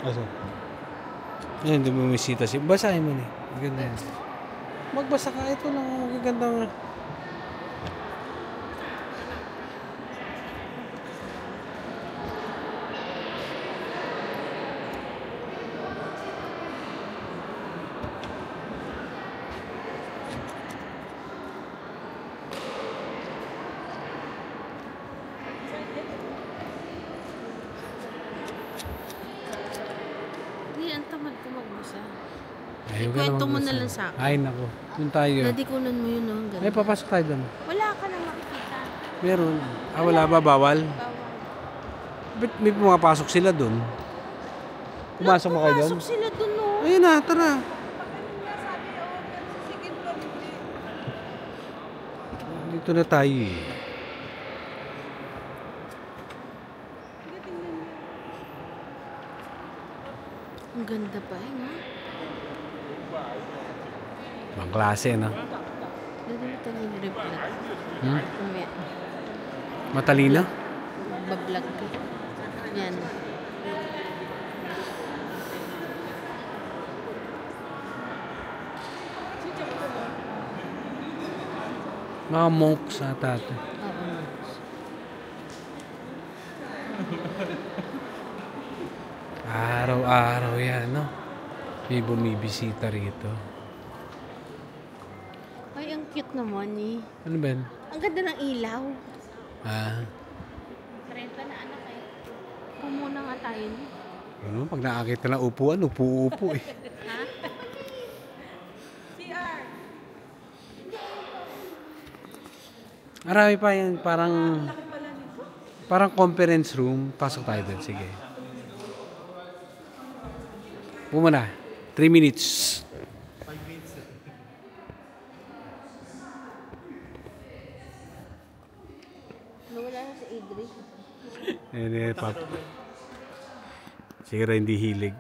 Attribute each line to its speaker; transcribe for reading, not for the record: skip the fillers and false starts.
Speaker 1: Asa? Ayan, hindi mo misita siya. Basahin mo na. Maganda yan. Magbasa ka. Ito lang. Magaganda nga.
Speaker 2: Ang tamad ko magbasa.
Speaker 1: Ayaw ka
Speaker 2: Kwento
Speaker 1: na
Speaker 2: mo
Speaker 1: magbasa.
Speaker 2: na lang sa akin.
Speaker 1: Ay, naku. Doon tayo.
Speaker 2: Nadikunan mo yun, no? Ang
Speaker 1: Ay,
Speaker 2: ganda.
Speaker 1: papasok tayo doon.
Speaker 2: Wala ka nang makikita.
Speaker 1: Meron. Ah, wala ba? Bawal?
Speaker 2: Bawal.
Speaker 1: Ba't may pumapasok sila doon? Pumasok mo kayo doon?
Speaker 2: Pumasok sila dun, no?
Speaker 1: Ayun na, tara. Dito na tayo eh.
Speaker 2: Ang ganda pa eh, no?
Speaker 1: Ibang klase, no?
Speaker 2: Ganda mo tayo yung reflect. Mamaya.
Speaker 1: Matalino?
Speaker 2: Bablog ka. Yan.
Speaker 1: Mga monks ata ito.
Speaker 2: Oo.
Speaker 1: Araw-araw yan, no? May bumibisita rito.
Speaker 2: Ay, ang cute naman eh.
Speaker 1: Ano ba yan?
Speaker 2: Ang ganda ng ilaw.
Speaker 1: Ah,
Speaker 2: 30 na anak eh. Pumuna nga tayo. No?
Speaker 1: ano? Pag nakakita ng upuan, upo-upo eh.
Speaker 2: Ha?
Speaker 1: Marami pa yan, parang conference room. Pasok tayo doon, sige. Pumuna, 3 minutes.
Speaker 3: 5 minutes.
Speaker 2: Nawala na si Idris.
Speaker 1: Siguro hindi hilig.